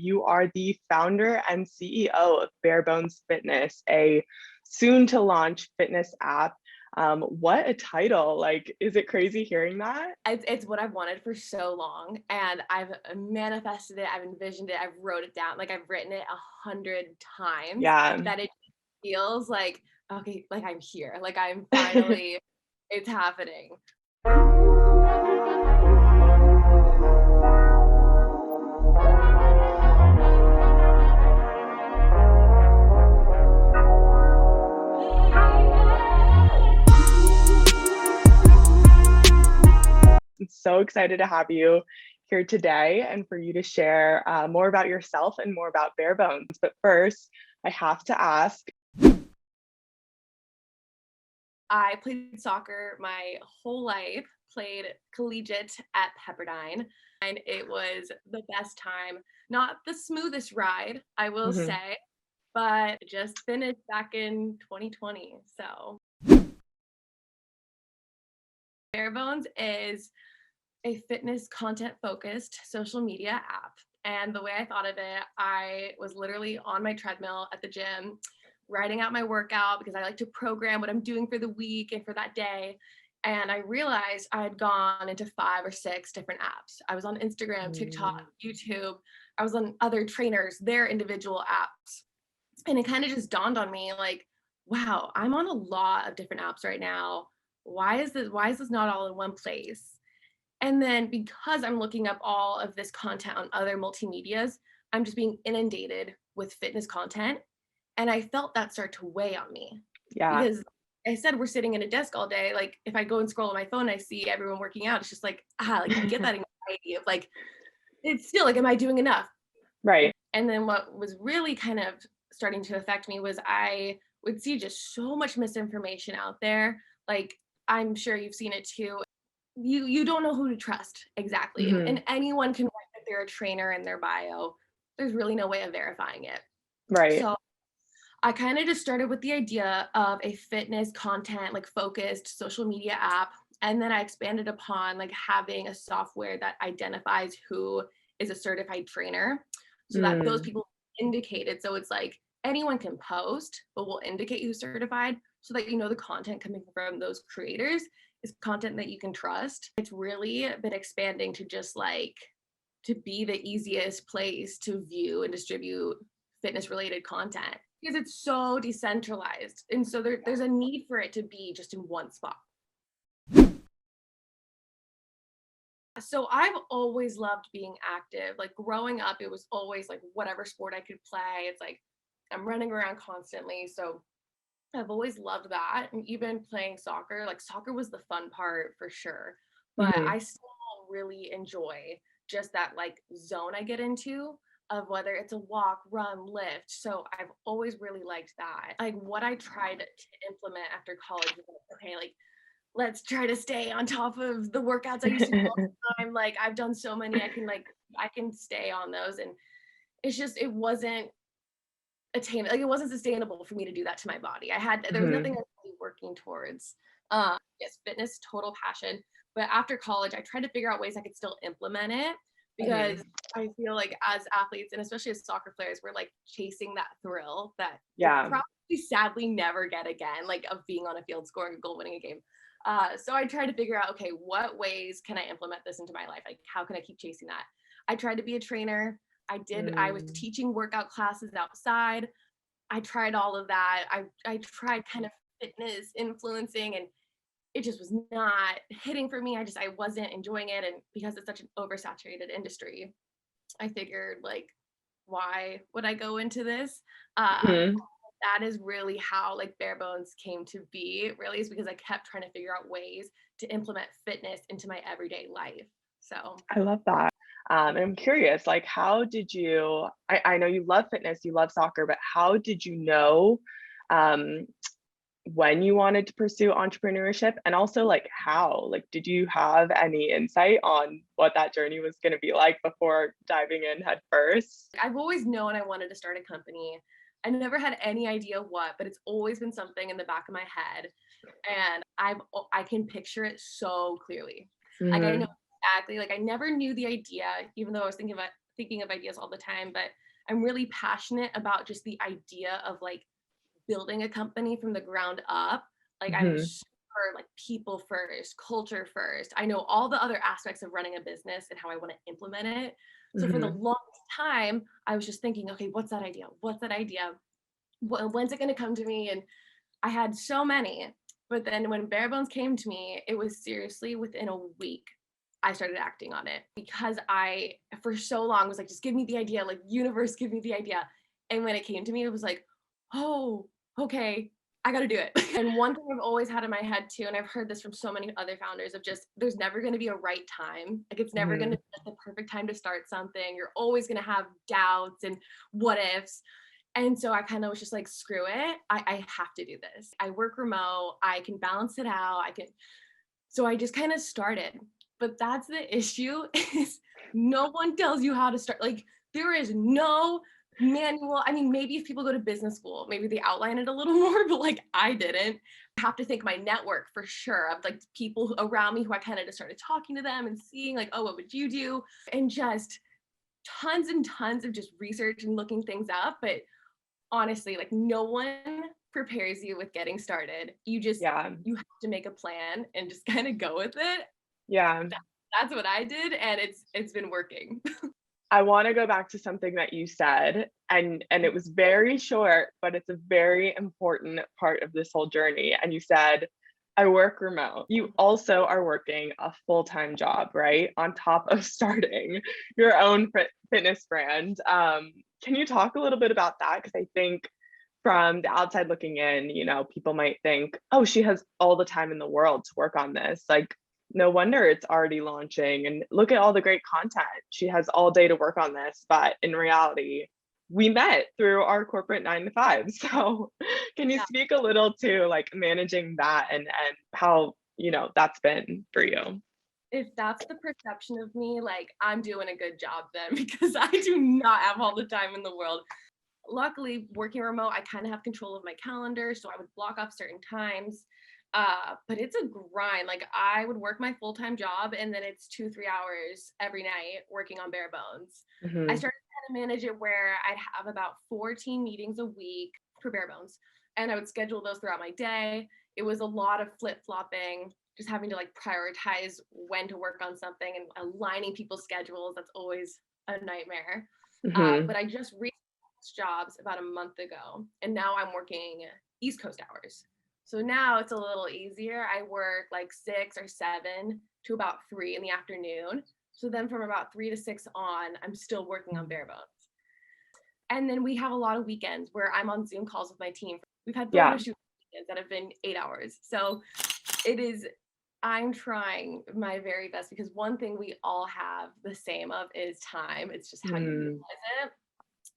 You are the founder and CEO of Barebones Fitness, a soon to launch fitness app. What a title. Like, is it crazy hearing that? It's what I've wanted for so long, and I've manifested it, I've envisioned it, I've wrote it down, like I've written it 100 times, Yeah. that it feels like, okay, like I'm here, like I'm finally, it's happening. I'm so excited to have you here today and for you to share more about yourself and more about Barebones. But first, I have to ask. I played soccer my whole life, played collegiate at Pepperdine, and it was the best time. Not the smoothest ride, I will Mhm. say, but just finished back in 2020. So Barebones is a fitness content focused social media app. And the way I thought of it, I was literally on my treadmill at the gym, writing out my workout because I like to program what I'm doing for the week and for that day. And I realized I had gone into 5 or 6 different apps. I was on Instagram, TikTok, Mm. YouTube. I was on other trainers, their individual apps. And it kind of just dawned on me like, wow, I'm on a lot of different apps right now. Why is this not all in one place? And then because I'm looking up all of this content on other multimedias, I'm just being inundated with fitness content. And I felt that start to weigh on me Yeah. because I said we're sitting in a desk all day. Like if I go and scroll on my phone, I see everyone working out. It's just like, like you get that anxiety of like, it's still like, am I doing enough? Right. And then what was really kind of starting to affect me was I would see just so much misinformation out there. Like I'm sure you've seen it too. You don't know who to trust exactly. Mhm. And anyone can write that they're a trainer in their bio. There's really no way of verifying it. Right. So I kind of just started with the idea of a fitness content like focused social media app. And then I expanded upon like having a software that identifies who is a certified trainer so that those Mm. people indicated. So it's like anyone can post, but we'll indicate who's certified so that you know the content coming from those creators is content that you can trust. It's really been expanding to just like to be the easiest place to view and distribute fitness related content because it's so decentralized. And so there's a need for it to be just in one spot. So I've always loved being active. Like growing up, it was always like whatever sport I could play. It's like I'm running around constantly. So I've always loved that. And even playing soccer, like soccer was the fun part for sure. But Mhm. I still really enjoy just that like zone I get into of whether it's a walk, run, lift. So I've always really liked that. Like what I tried to implement after college was like, okay, like let's try to stay on top of the workouts I used to do all the time. Like I've done so many, I can stay on those. And it's just it wasn't attainable. Like it wasn't sustainable for me to do that to my body. There was nothing Mhm. I was really working towards. Yes, fitness, total passion. But after college, I tried to figure out ways I could still implement it because Mhm. I feel like as athletes and especially as soccer players, we're like chasing that thrill that we'll Yeah. probably sadly never get again, like of being on a field scoring a goal, winning a game. So I tried to figure out, okay, what ways can I implement this into my life? Like, how can I keep chasing that? I tried to be a trainer. I was Mm. teaching workout classes outside. I tried all of that. I tried kind of fitness influencing and it just was not hitting for me. I wasn't enjoying it. And because it's such an oversaturated industry, I figured like, why would I go into this? Mhm. That is really how like Barebones came to be. It really is because I kept trying to figure out ways to implement fitness into my everyday life. So I love that. And I'm curious, like, how did you, I know you love fitness, you love soccer, but how did you know um, when you wanted to pursue entrepreneurship? And also, like, how? Like, did you have any insight on what that journey was going to be like before diving in head first? I've always known I wanted to start a company. I never had any idea what, but it's always been something in the back of my head. And I can picture it so clearly. Like I know Mhm. exactly, like I never knew the idea, even though I was thinking of ideas all the time, but I'm really passionate about just the idea of like building a company from the ground up. Like I'm Hmm. super like people first, culture first. I know all the other aspects of running a business and how I want to implement it. So for the Hmm. longest time, I was just thinking, okay, what's that idea? What's that idea? When's it going to come to me? And I had so many. But then when Barebones came to me, it was seriously within a week. I started acting on it because I, for so long, was like, just give me the idea, like, universe, give me the idea. And when it came to me, it was like, oh, okay, I got to do it. And one thing I've always had in my head too, and I've heard this from so many other founders of just, there's never going to be a right time. Like, it's never going Hmm. to be the perfect time to start something. You're always going to have doubts and what ifs. And so I kind of was just like, screw it. I have to do this. I work remote. I can balance it out. I can. So I just kind of started. But that's the issue is no one tells you how to start. Like there is no manual. I mean, maybe if people go to business school, maybe they outline it a little more, but like I didn't. I have to thank my network for sure of like people around me who I kind of just started talking to them and seeing like, oh, what would you do? And just tons and tons of just research and looking things up. But honestly, like no one prepares you with getting started. Yeah. You have to make a plan and just kind of go with it. Yeah. That's what I did, and it's been working. I want to go back to something that you said, and it was very short, but it's a very important part of this whole journey. And you said, I work remote. You also are working a full-time job, right? On top of starting your own fitness brand. Can you talk a little bit about that? Because I think from the outside looking in, people might think, oh, she has all the time in the world to work on this. Like, no wonder it's already launching. And look at all the great content. She has all day to work on this. But in reality, we met through our corporate 9 to 5. So can you Yeah. speak a little to like managing that and how, that's been for you? If that's the perception of me, like I'm doing a good job then because I do not have all the time in the world. Luckily, working remote, I kind of have control of my calendar, so I would block off certain times. But it's a grind. Like I would work my full-time job and then it's 2-3 hours every night working on bare bones. I Hmm. started to kind of manage it where I'd have about 14 meetings a week for bare bones. And I would schedule those throughout my day. It was a lot of flip-flopping, just having to like prioritize when to work on something and aligning people's schedules. That's always a nightmare. Hmm. But I just jobs about a month ago, and now I'm working East Coast hours. So now it's a little easier. I work like 6 or 7 to about 3 in the afternoon. So then from about 3 to 6 on, I'm still working on bare bones. And then we have a lot of weekends where I'm on Zoom calls with my team. We've had photo Yeah. shoots that have been 8 hours. So it is, I'm trying my very best because one thing we all have the same of is time. It's just how you Mm. utilize it.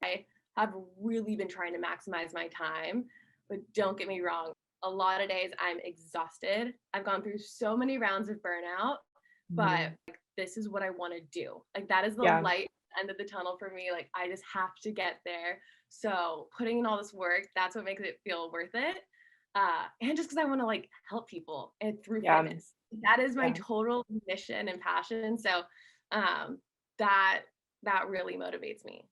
I have really been trying to maximize my time, but don't get me wrong. A lot of days I'm exhausted. I've gone through so many rounds of burnout, but Mm. like, this is what I want to do. Like that is the Yeah. light end of the tunnel for me. Like I just have to get there. So putting in all this work, that's what makes it feel worth it. And just because I want to like help people and through Yeah. fitness. That is my Yeah. total mission and passion. So um, that that really motivates me.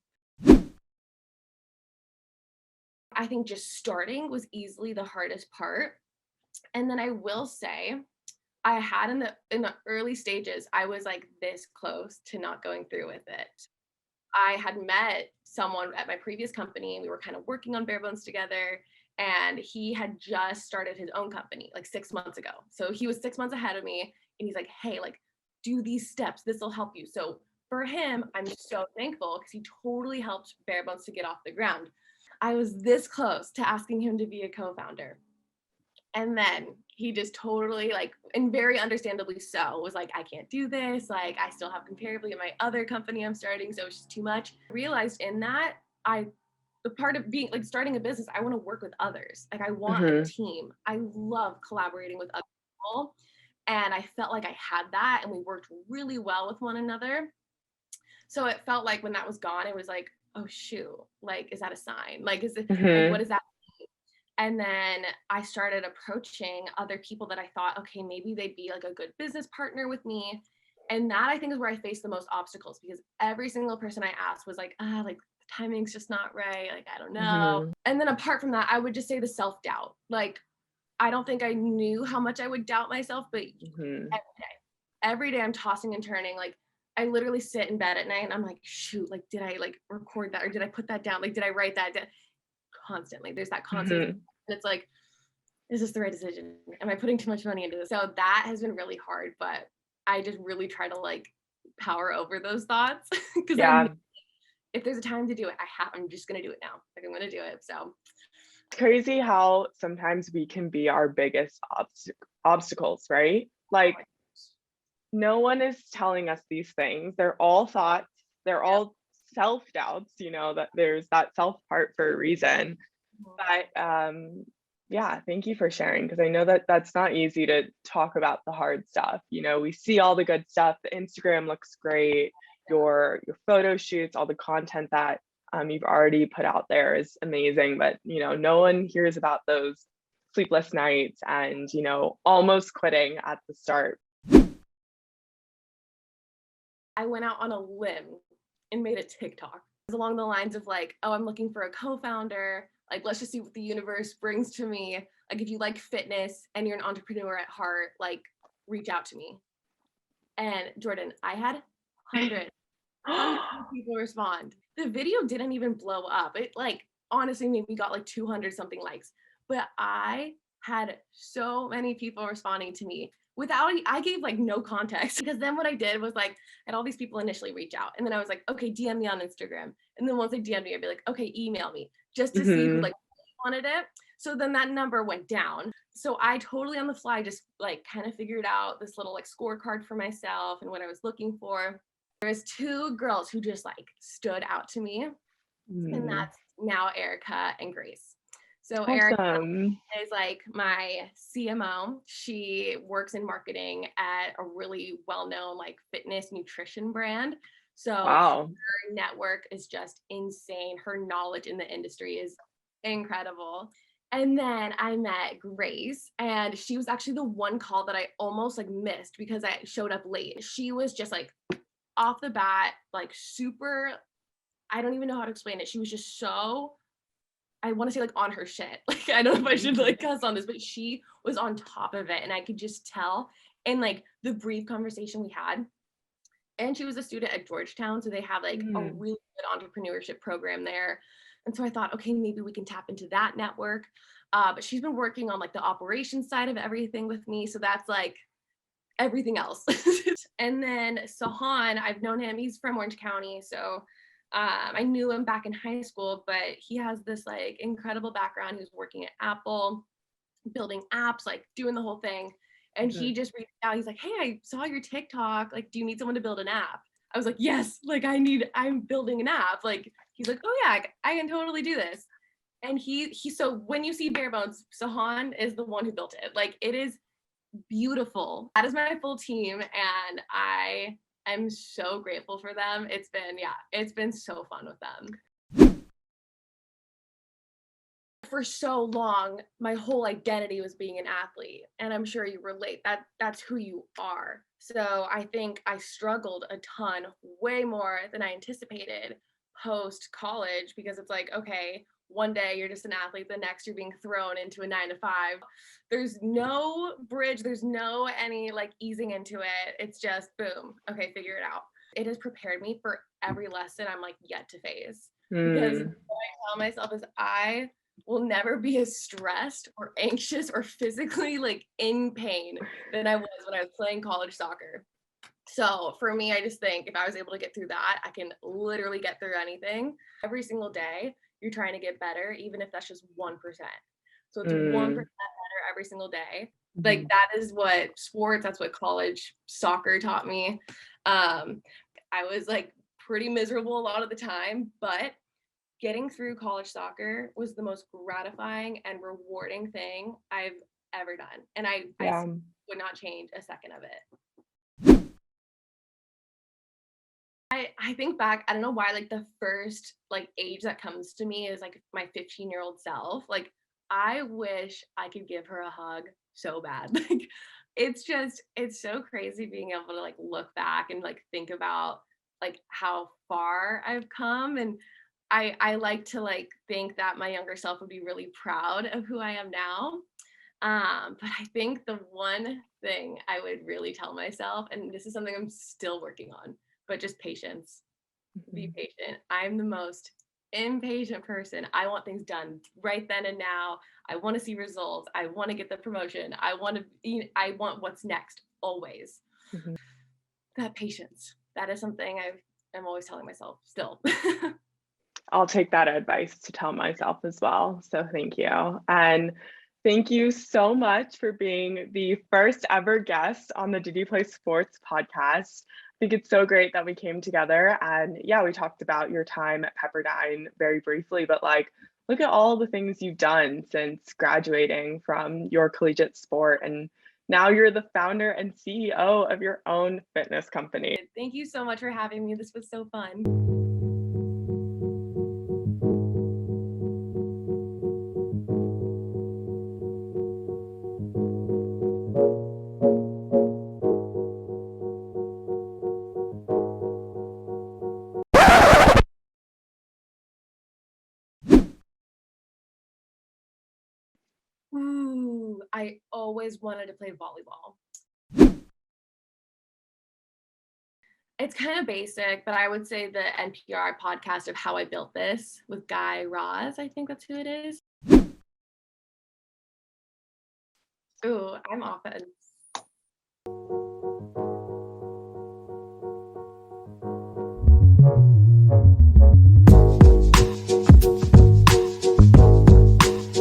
I think just starting was easily the hardest part. And then I will say, I had in the early stages, I was like this close to not going through with it. I had met someone at my previous company and we were kind of working on bare bones together. And he had just started his own company like 6 months ago. So he was 6 months ahead of me. And he's like, hey, like, do these steps. This will help you. So for him, I'm so thankful because he totally helped bare bones to get off the ground. I was this close to asking him to be a co founder. And then he just totally like, and very understandably so, was like, I can't do this. Like, I still have comparatively in my other company I'm starting. So it's just too much. I realized in that, the part of being like starting a business, I want to work with others. Like, I want a Hmm. team. I love collaborating with other people. And I felt like I had that and we worked really well with one another. So it felt like when that was gone, it was like, oh shoot, like, is that a sign? Like, is it like, what Hmm. is that? And then I started approaching other people that I thought, okay, maybe they'd be like a good business partner with me. And that I think is where I faced the most obstacles, because every single person I asked was like, like the timing's just not right. Like, I don't know. Mhm. And then apart from that, I would just say the self-doubt. Like, I don't think I knew how much I would doubt myself, but Mhm. every day I'm tossing and turning. Like, I literally sit in bed at night and I'm like, shoot, like, did I like record that, or did I put that down? Like, did I write that down? Constantly. There's that constant. Mhm. And it's like, is this the right decision? Am I putting too much money into this? So that has been really hard, but I just really try to like power over those thoughts because I know Yeah. if there's a time to do it, I'm just gonna do it now. Like, I'm gonna do it. So It's crazy how sometimes we can be our biggest obstacles, right? Like, no one is telling us these things. They're all thoughts, they're yeah. all self-doubts, that there's that self part for a reason. Mhm. But, yeah, thank you for sharing, because I know that that's not easy to talk about the hard stuff. We see all the good stuff, the Instagram looks great, your photo shoots, all the content that, you've already put out there is amazing, but, no one hears about those sleepless nights and, almost quitting at the start. I went out on a limb and made a TikTok. It was along the lines of like, oh, I'm looking for a co-founder. Like, let's just see what the universe brings to me. Like, if you like fitness and you're an entrepreneur at heart, like, reach out to me. And Jordan, I had hundreds, hundreds of people respond. The video didn't even blow up. It like honestly maybe got like 200 something likes. But I had so many people responding to me without I gave like no context, because then what I did was like, I had all these people initially reach out, and then I was like, okay, DM me on Instagram. And then once they DM me, I'd be like, okay, email me, just to see who Mhm. like wanted it. So then that number went down. So I totally on the fly just like kind of figured out this little like scorecard for myself and what I was looking for. There's two girls who just like stood out to me, and Mm. that's now Erica and Grace. So Erica Awesome. is like my CMO. She works in marketing at a really well-known like fitness nutrition brand. So Wow. her network is just insane. Her knowledge in the industry is incredible. And then I met Grace, and she was actually the one call that I almost like missed because I showed up late. She was just like off the bat, like super, I don't even know how to explain it. She was just so, I want to say like on her shit. Like, I don't know if I should Mhm. like cuss on this, but she was on top of it. And I could just tell in like the brief conversation we had. And she was a student at Georgetown. So they have like a Mm. really good entrepreneurship program there. And so I thought, okay, maybe we can tap into that network. But she's been working on like the operations side of everything with me. So that's like everything else. And then Sahan, I've known him. He's from Orange County. So I knew him back in high school, but he has this like incredible background. He was working at Apple, building apps, like doing the whole thing. And he Mhm. just reached out. He's like, hey, I saw your TikTok. Like, do you need someone to build an app? I was like, yes, like I'm building an app. Like, he's like, oh yeah, I can totally do this. And so when you see Barebones, Sahan is the one who built it. Like, it is beautiful. That is my full team, and I am so grateful for them. It's been so fun with them. For so long, my whole identity was being an athlete, and I'm sure you relate. That's who you are. So I think I struggled a ton, way more than I anticipated post college, because it's like, okay, one day you're just an athlete, the next you're being thrown into a 9 to 5. There's no bridge, there's no any like easing into it. It's just boom, okay, figure it out. It has prepared me for every lesson I'm like yet to face, because what Mm. I tell myself is I will never be as stressed or anxious or physically like in pain than I was when I was playing college soccer. So for me, I just think if I was able to get through that, I can literally get through anything. Every single day, you're trying to get better, even if that's just 1%. So it's 1% Mm. better every single day. Like, Mhm. that is what sports, that's what college soccer taught me. Um, I was like pretty miserable a lot of the time, but getting through college soccer was the most gratifying and rewarding thing I've ever done. And I Yeah. would not change a second of it. I think back, I don't know why, like the first like age that comes to me is like my 15-year-old self. Like, I wish I could give her a hug so bad. Like, it's so crazy being able to like look back and like think about like how far I've come. And I like to like think that my younger self would be really proud of who I am now. But I think the one thing I would really tell myself, and this is something I'm still working on, but just patience. Be Mhm. patient. I'm the most impatient person. I want things done right then and now. I want to see results. I want to get the promotion. I want what's next always. Mhm. That patience. That is something I'm always telling myself still. I'll take that advice to tell myself as well. So thank you. And thank you so much for being the first ever guest on the Did You Play Sports podcast. I think it's so great that we came together and yeah, we talked about your time at Pepperdine very briefly, but like look at all the things you've done since graduating from your collegiate sport and now you're the founder and CEO of your own fitness company. Thank you so much for having me. This was so fun. Ooh, I always wanted to play volleyball. It's kind of basic, but I would say the NPR podcast of How I Built This with Guy Raz. I think that's who it is. Ooh, I'm offense.